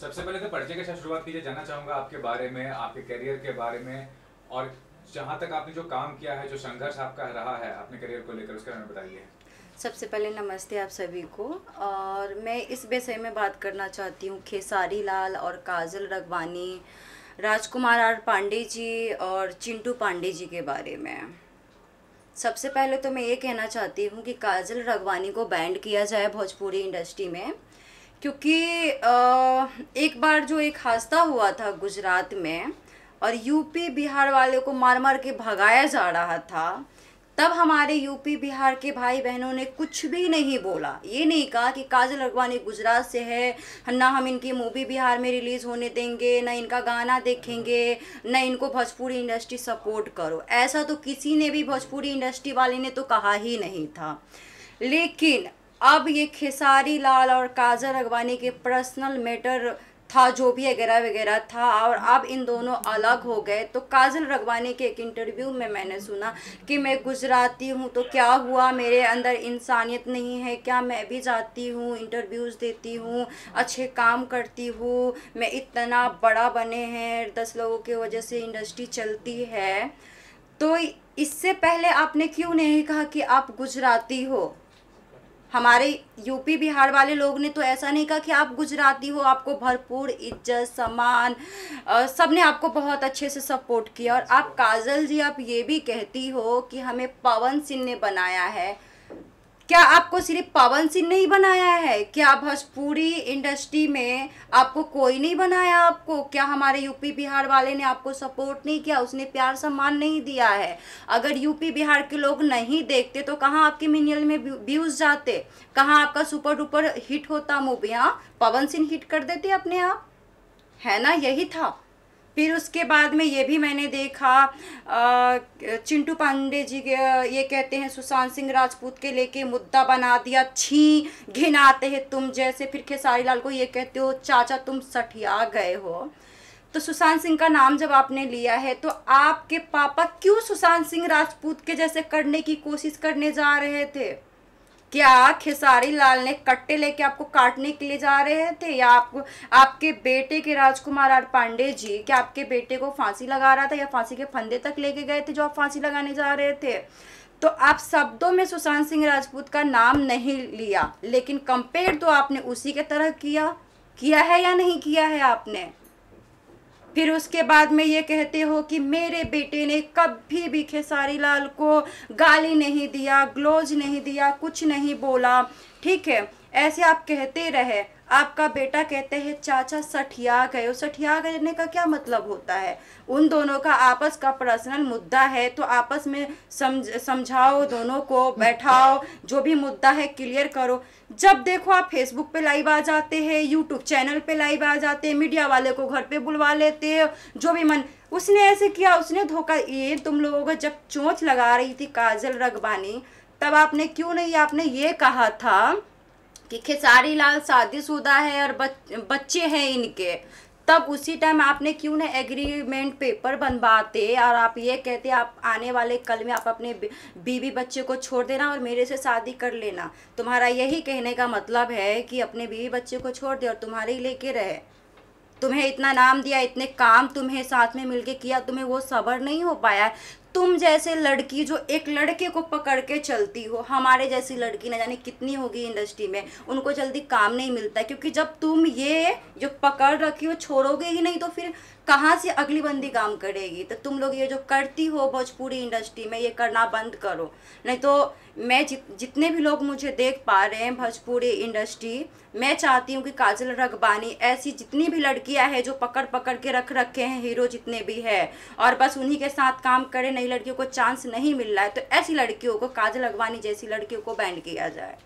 सबसे पहले तो परिचय के साथ शुरुआत कीजिए, जानना चाहूँगा आपके बारे में, आपके करियर के बारे में, और जहाँ तक आपने जो काम किया है, जो संघर्ष आपका रहा है अपने करियर को लेकर, उसके बारे में बताइए। सबसे पहले नमस्ते आप सभी को। और मैं इस विषय में बात करना चाहती हूँ खेसारी लाल और काजल रगवानी, राजकुमार आर पांडे जी और चिंटू पांडे जी के बारे में। सबसे पहले तो मैं ये कहना चाहती हूँ कि काजल रगवानी को बैंड किया जाए भोजपुरी इंडस्ट्री में, क्योंकि एक बार जो एक हादसा हुआ था गुजरात में और यूपी बिहार वाले को मार मार के भगाया जा रहा था, तब हमारे यूपी बिहार के भाई बहनों ने कुछ भी नहीं बोला। ये नहीं कहा कि काजल अडवाणी गुजरात से है, ना हम इनकी मूवी बिहार में रिलीज़ होने देंगे, ना इनका गाना देखेंगे, ना इनको भोजपुरी इंडस्ट्री सपोर्ट करो। ऐसा तो किसी ने भी भोजपुरी इंडस्ट्री वाले ने तो कहा ही नहीं था। लेकिन अब ये खेसारी लाल और काजल अडवाणी के पर्सनल मैटर था, जो भी वगैरह वगैरह था, और अब इन दोनों अलग हो गए। तो काजल रगवानी के एक इंटरव्यू में मैंने सुना कि मैं गुजराती हूँ तो क्या हुआ, मेरे अंदर इंसानियत नहीं है क्या, मैं भी जाती हूँ, इंटरव्यूज़ देती हूँ, अच्छे काम करती हूँ, मैं इतना बड़ा बने हैं 10 लोगों की वजह से इंडस्ट्री चलती है। तो इससे पहले आपने क्यों नहीं कहा कि आप गुजराती हो? हमारे यूपी बिहार वाले लोग ने तो ऐसा नहीं कहा कि आप गुजराती हो, आपको भरपूर इज्जत सम्मान, सब ने आपको बहुत अच्छे से सपोर्ट किया। और आप काजल जी, आप ये भी कहती हो कि हमें पवन सिंह ने बनाया है। क्या आपको सिर्फ पवन सिंह ने ही बनाया है? क्या भोजपुरी इंडस्ट्री में आपको कोई नहीं बनाया? आपको क्या हमारे यूपी बिहार वाले ने आपको सपोर्ट नहीं किया, उसने प्यार सम्मान नहीं दिया है? अगर यूपी बिहार के लोग नहीं देखते तो कहाँ आपके मिलियन में व्यूज़ जाते, कहाँ आपका सुपर डुपर हिट होता मूवी? हाँ, पवन सिंह हिट कर देते अपने आप, है ना? यही था। फिर उसके बाद में ये भी मैंने देखा, चिंटू पांडे जी के ये कहते हैं सुशांत सिंह राजपूत के लेके मुद्दा बना दिया, छी घिनाते हैं तुम जैसे। फिर खेसारी लाल को ये कहते हो चाचा तुम सठिया गए हो। तो सुशांत सिंह का नाम जब आपने लिया है तो आपके पापा क्यों सुशांत सिंह राजपूत के जैसे करने की कोशिश करने जा रहे थे? क्या खेसारी लाल ने कट्टे लेके आपको काटने के लिए जा रहे थे, या आपको आपके बेटे के राजकुमार आर पांडे जी क्या आपके बेटे को फांसी लगा रहा था, या फांसी के फंदे तक लेके गए थे जो आप फांसी लगाने जा रहे थे? तो आप शब्दों में सुशांत सिंह राजपूत का नाम नहीं लिया, लेकिन कंपेयर तो आपने उसी के तरह किया है या नहीं किया है आपने? फिर उसके बाद में ये कहते हो कि मेरे बेटे ने कभी भी खेसारी लाल को गाली नहीं दिया, ग्लोज नहीं दिया, कुछ नहीं बोला, ठीक है, ऐसे आप कहते रहे। आपका बेटा कहते हैं चाचा सठिया गए हो। सठिया गए का क्या मतलब होता है? उन दोनों का आपस का पर्सनल मुद्दा है तो आपस में समझाओ, दोनों को बैठाओ, जो भी मुद्दा है क्लियर करो। जब देखो आप फेसबुक पे लाइव आ जाते हैं, यूट्यूब चैनल पे लाइव आ जाते हैं, मीडिया वाले को घर पे बुलवा लेते हैं, जो भी मन। उसने ऐसे किया, उसने धोखा। ये तुम लोगों को जब चोंच लगा रही थी काजल रगवानी, तब आपने क्यों नहीं, आपने ये कहा था कि खेसारी लाल शादीशुदा है और बच्चे हैं इनके, तब उसी टाइम आपने क्यों ना एग्रीमेंट पेपर बनवाते और आप ये कहते आप आने वाले कल में आप अपने बीवी बच्चे को छोड़ देना और मेरे से शादी कर लेना। तुम्हारा यही कहने का मतलब है कि अपने बीवी बच्चे को छोड़ दे और तुम्हारे ही लेके रहे। तुम्हें इतना नाम दिया, इतने काम तुम्हें साथ में मिलके किया, तुम्हें वो सब्र नहीं हो पाया। तुम जैसे लड़की जो एक लड़के को पकड़ के चलती हो, हमारे जैसी लड़की न जाने कितनी होगी इंडस्ट्री में, उनको जल्दी काम नहीं मिलता, क्योंकि जब तुम ये जो पकड़ रखी हो छोड़ोगे ही नहीं तो फिर कहाँ से अगली बंदी काम करेगी? तो तुम लोग ये जो करती हो भोजपुरी इंडस्ट्री में, ये करना बंद करो। नहीं तो मैं जितने भी लोग मुझे देख पा रहे हैं भोजपुरी इंडस्ट्री, मैं चाहती हूँ कि काजल रगबानी ऐसी जितनी भी लड़कियां हैं जो पकड़ पकड़ के रख रखे हैं, हीरो जितने भी है, और बस उन्हीं के साथ काम करे, नई लड़कियों को चांस नहीं मिल रहा है, तो ऐसी लड़कियों को, काजल रगबानी जैसी लड़कियों को बैंड किया जाए।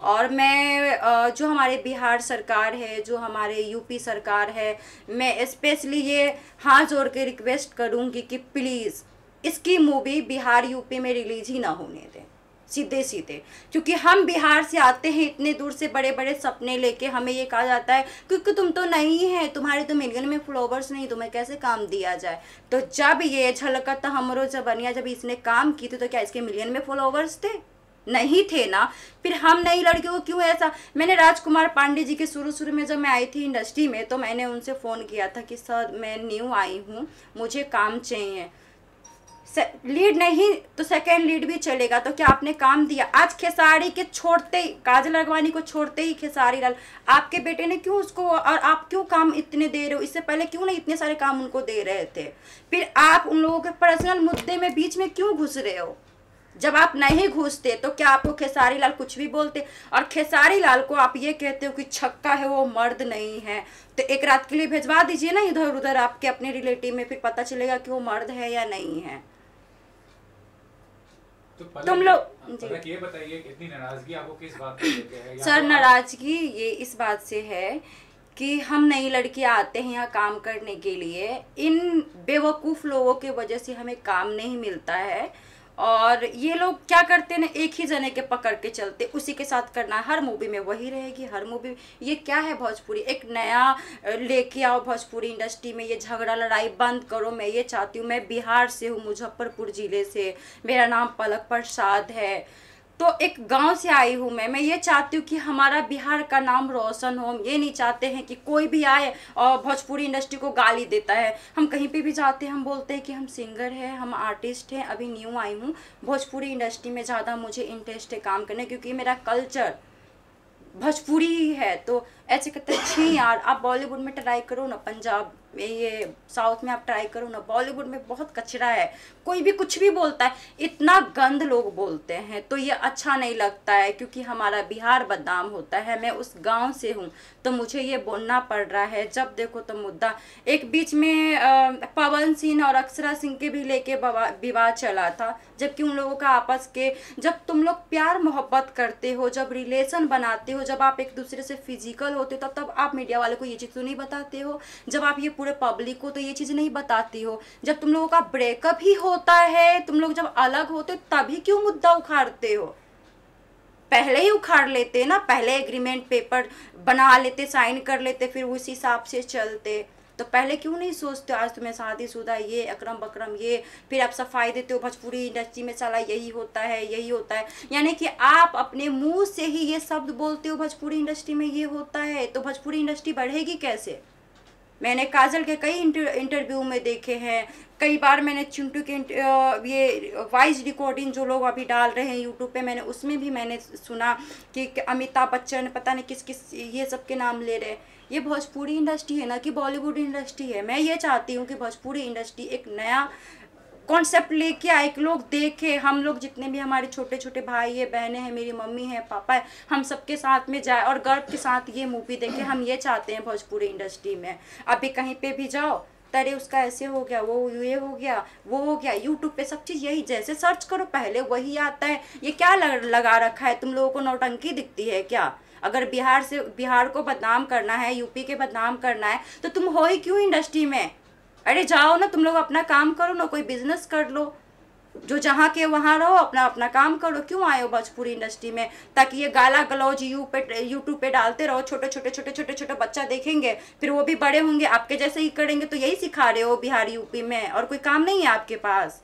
और मैं जो हमारे बिहार सरकार है, जो हमारे यूपी सरकार है, मैं स्पेशली ये हाथ जोड़ के रिक्वेस्ट करूँगी कि प्लीज़ इसकी मूवी बिहार यूपी में रिलीज़ ही ना होने दें, सीधे सीधे। क्योंकि हम बिहार से आते हैं इतने दूर से बड़े बड़े सपने लेके, हमें ये कहा जाता है क्योंकि तुम तो नहीं है, तुम्हारे तो मिलियन में फॉलोवर्स नहीं, तुम्हें कैसे काम दिया जाए? तो जब ये झलकत हमरो जबनिया जब इसने काम की थी तो क्या इसके मिलियन में फॉलोवर्स थे? नहीं थे ना, फिर हम नई लड़कियों को क्यों ऐसा। मैंने राजकुमार पांडे जी के शुरू में जब मैं आई थी इंडस्ट्री में, तो मैंने उनसे फ़ोन किया था कि सर मैं न्यू आई हूँ, मुझे काम चाहिए, लीड नहीं तो सेकेंड लीड भी चलेगा। तो क्या आपने काम दिया? आज खेसारी के छोड़ते ही, काजल अगवानी को छोड़ते ही खेसारी लाल, आपके बेटे ने क्यों उसको, और आप क्यों काम इतने दे रहे हो? इससे पहले क्यों नहीं इतने सारे काम उनको दे रहे थे? फिर आप उन लोगों के पर्सनल मुद्दे में बीच में क्यों घुस रहे हो? जब आप नहीं घुसते तो क्या आपको खेसारी लाल कुछ भी बोलते? और खेसारी लाल को आप ये कहते हो कि छक्का है, वो मर्द नहीं है, तो एक रात के लिए भिजवा दीजिए ना इधर उधर आपके अपने रिलेटिव में, फिर पता चलेगा कि वो मर्द है या नहीं है। तो तुम लोग ये बताइए इतनी नाराजगी आपको किस बात को लेके है? सर नाराजगी ये इस बात से है कि हम नई लड़कियां आते हैं यहाँ काम करने के लिए, इन बेवकूफ़ लोगों के वजह से हमें काम नहीं मिलता है। और ये लोग क्या करते हैं ना, एक ही जने के पकड़ के चलते, उसी के साथ करना है, हर मूवी में वही रहेगी, हर मूवी। ये क्या है भोजपुरी? एक नया लेके आओ भोजपुरी इंडस्ट्री में, ये झगड़ा लड़ाई बंद करो। मैं ये चाहती हूँ, मैं बिहार से हूँ, मुजफ्फरपुर ज़िले से, मेरा नाम पलक प्रसाद है, तो एक गांव से आई हूँ मैं ये चाहती हूँ कि हमारा बिहार का नाम रोशन हो। हम ये नहीं चाहते हैं कि कोई भी आए और भोजपुरी इंडस्ट्री को गाली देता है। हम कहीं पे भी जाते हैं, हम बोलते हैं कि हम सिंगर हैं, हम आर्टिस्ट हैं, अभी न्यू आई हूँ, भोजपुरी इंडस्ट्री में ज़्यादा मुझे इंटरेस्ट है काम करने, क्योंकि मेरा कल्चर भोजपुरी ही है। तो ऐसे कहते हैं छी यार, आप बॉलीवुड में ट्राई करो ना, पंजाब में, ये साउथ में आप ट्राई करो ना, बॉलीवुड में बहुत कचरा है, कोई भी कुछ भी बोलता है, इतना गंद लोग बोलते हैं, तो ये अच्छा नहीं लगता है, क्योंकि हमारा बिहार बदनाम होता है। मैं उस गांव से हूँ तो मुझे ये बोलना पड़ रहा है। जब देखो तो मुद्दा, एक बीच में पवन सिंह और अक्षरा सिंह के भी लेके विवाद चला था, जबकि उन लोगों का आपस के, जब तुम लोग प्यार मोहब्बत करते हो, जब रिलेशन बनाते हो, जब आप एक दूसरे से फिजिकल होते हो, तब आप मीडिया वाले को ये चीज़ तो नहीं बताते हो, जब आप ये पूरे पब्लिक को तो ये चीज़ नहीं बताती हो। जब तुम लोगों का ब्रेकअप ही होता है, तुम लोग जब अलग होते हो, तभी क्यों मुद्दा उखाड़ते हो? पहले ही उखाड़ लेते ना, पहले एग्रीमेंट पेपर बना लेते, साइन कर लेते, फिर उस हिसाब से चलते। तो पहले क्यों नहीं सोचते? आज तुम्हें शादीशुदा, ये अकरम बकरम, ये फिर आप सफाई देते हो भोजपुरी इंडस्ट्री में, साला यही होता है, यही होता है। यानी कि आप अपने मुंह से ही ये शब्द बोलते हो भोजपुरी इंडस्ट्री में ये होता है, तो भोजपुरी इंडस्ट्री बढ़ेगी कैसे? मैंने काजल के कई इंटरव्यू में देखे हैं, कई बार मैंने चिंटू के ये वॉइस रिकॉर्डिंग जो लोग अभी डाल रहे हैं यूट्यूब पे, मैंने उसमें भी मैंने सुना कि अमिताभ बच्चन, पता नहीं किस किस ये सब के नाम ले रहे हैं। ये भोजपुरी इंडस्ट्री है ना कि बॉलीवुड इंडस्ट्री है? मैं ये चाहती हूँ कि भोजपुरी इंडस्ट्री एक नया कॉन्सेप्ट लेके आए, एक लोग देखे, हम लोग जितने भी हमारे छोटे छोटे भाई है, बहनें हैं, मेरी मम्मी है, पापा है, हम सबके साथ में जाए और गर्व के साथ ये मूवी देखें। हम ये चाहते हैं भोजपुरी इंडस्ट्री में। अभी कहीं पे भी जाओ, तरे उसका ऐसे हो गया, वो ये हो गया, वो हो गया, यूट्यूब पे सब चीज़ यही, जैसे सर्च करो पहले वही आता है। ये क्या लगा रखा है? तुम लोगों को नौटंकी दिखती है क्या? अगर बिहार को बदनाम करना है, यूपी के बदनाम करना है, तो तुम हो ही क्यों इंडस्ट्री में? अरे जाओ ना, तुम लोग अपना काम करो ना, कोई बिजनेस कर लो, जो जहाँ के वहाँ रहो, अपना अपना काम करो। क्यों आए हो भोजपुरी इंडस्ट्री में? ताकि ये गाला गलौज यूट्यूब पे डालते रहो, छोटे बच्चा देखेंगे, फिर वो भी बड़े होंगे आपके जैसे ही करेंगे। तो यही सिखा रहे हो बिहार यूपी में, और कोई काम नहीं है आपके पास।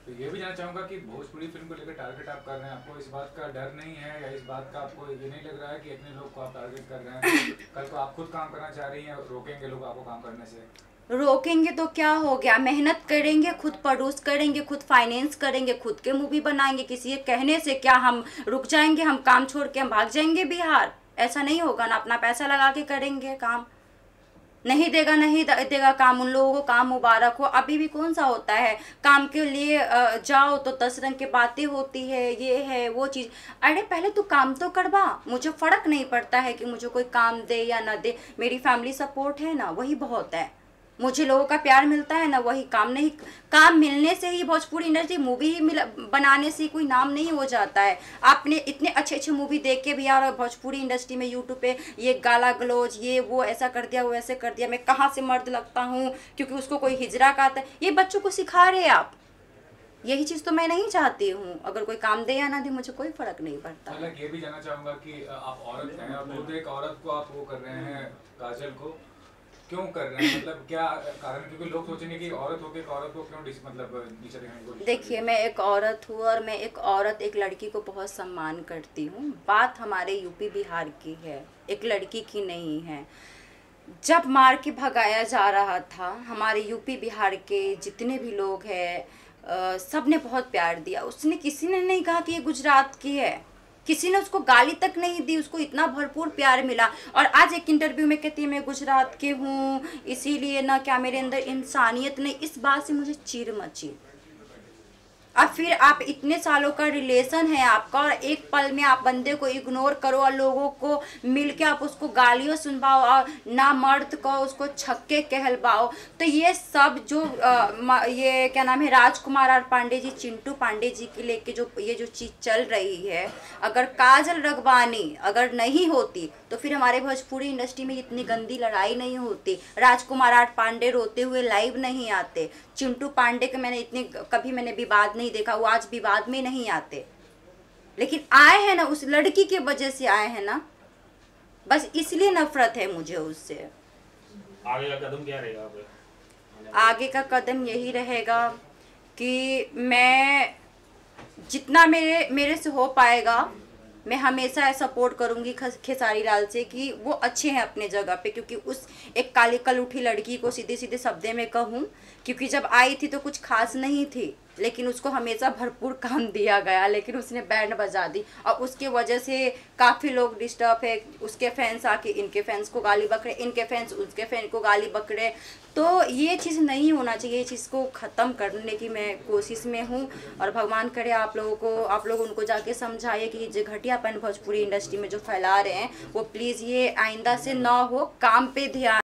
तो ये भी जानना चाहूंगा कि भोजपुरी फिल्म को लेकर टारगेट आप कर रहे हैं, आपको इस बात का डर नहीं है, या इस बात का आपको ये नहीं लग रहा है कि इतने लोग को आप टारगेट कर रहे हैं? कल को आप खुद काम करना चाह रही हैं, रोकेंगे लोग आपको काम करने से? रोकेंगे तो क्या हो गया? मेहनत करेंगे, खुद प्रोड्यूस करेंगे, खुद फाइनेंस करेंगे, खुद के मूवी बनाएंगे। किसी के कहने से क्या हम रुक जाएंगे? हम काम छोड़ के हम भाग जाएंगे बिहार? ऐसा नहीं होगा ना, अपना पैसा लगा के करेंगे काम। नहीं देगा, नहीं देगा काम, उन लोगों को काम मुबारक हो। अभी भी कौन सा होता है, काम के लिए जाओ तो 10 रंग की बातें होती है, ये है वो चीज़। अरे पहले तू काम तो करवा। मुझे फ़र्क नहीं पड़ता है कि मुझे कोई काम दे या ना दे, मेरी फैमिली सपोर्ट है ना, वही बहुत है। मुझे लोगों का प्यार मिलता है ना, वही काम। नहीं, काम मिलने से ही भोजपुरी इंडस्ट्री मूवी ही बनाने से कोई नाम नहीं हो जाता है। आपने इतने अच्छे अच्छे मूवी देख के भी यार भोजपुरी इंडस्ट्री में यूट्यूब पे ये गाला गलौज, ये वो ऐसा कर दिया, वो ऐसे कर दिया, मैं कहाँ से मर्द लगता हूँ क्योंकि उसको कोई हिजरा का आता है, ये बच्चों को सिखा रहे हैं आप। यही चीज़ तो मैं नहीं चाहती हूँ। अगर कोई काम दे या ना दे, मुझे कोई फर्क नहीं पड़ता। मतलब ये भी जानना चाहूँगा कि आप औरत हैं और खुद एक औरत को आप वो कर रहे हैं, काजल को, क्यों कर रहे हैं, मतलब क्या कारण? क्योंकि लोग सोचेंगे कि औरत होके एक औरत को क्यों मतलब नीचे दिखाने की कोशिश कर रहे देखिए, मैं एक औरत हूँ और मैं एक औरत एक लड़की को बहुत सम्मान करती हूँ। बात हमारे यूपी बिहार की है, एक लड़की की नहीं है। जब मार के भगाया जा रहा था, हमारे यूपी बिहार के जितने भी लोग हैं, सब ने बहुत प्यार दिया। उसने किसी ने नहीं कहा कि ये गुजरात की है, किसी ने उसको गाली तक नहीं दी, उसको इतना भरपूर प्यार मिला। और आज एक इंटरव्यू में कहती है मैं गुजरात के हूँ, इसीलिए ना क्या मेरे अंदर इंसानियत नहीं। इस बात से मुझे चिढ़ मची। अब फिर आप इतने सालों का रिलेशन है आपका और एक पल में आप बंदे को इग्नोर करो और लोगों को मिलके आप उसको गालियां सुनवाओ और ना मर्द को उसको छक्के कहलवाओ। तो ये सब जो ये क्या नाम है, राजकुमार और पांडे जी, चिंटू पांडे जी के लेके जो ये जो चीज़ चल रही है, अगर काजल रगवानी अगर नहीं होती तो फिर हमारे भोजपुरी इंडस्ट्री में इतनी गंदी लड़ाई नहीं होती। राजकुमार आर पांडे रोते हुए लाइव नहीं आते। चिंटू पांडे के मैंने इतने कभी मैंने विवाद नहीं देखा, वो आज विवाद में नहीं आते, लेकिन आए हैं ना उस लड़की के वजह से आए हैं ना, बस इसलिए नफरत है मुझे उससे। आगे का कदम क्या रहेगा आपका? आगे का कदम यही रहेगा कि मैं जितना मेरे से हो पाएगा, मैं हमेशा सपोर्ट करूंगी खेसारी लाल से कि वो अच्छे हैं अपने जगह पे। क्योंकि उस एक काली कल उठी लड़की को सीधे सीधे शब्दों में कहूँ, क्योंकि जब आई थी तो कुछ खास नहीं थी, लेकिन उसको हमेशा भरपूर काम दिया गया, लेकिन उसने बैंड बजा दी और उसके वजह से काफ़ी लोग डिस्टर्ब है। उसके फैंस आके इनके फैंस को गाली बकरे, इनके फैंस उसके फैन को गाली बकरे। तो ये चीज़ नहीं होना चाहिए, ये चीज़ को ख़त्म करने की मैं कोशिश में हूँ। और भगवान करे आप लोग उनको जाके समझाइए कि जो घटियापन भोजपुरी इंडस्ट्री में जो फैला रहे हैं वो प्लीज़ ये आइंदा से ना हो, काम पे ध्यान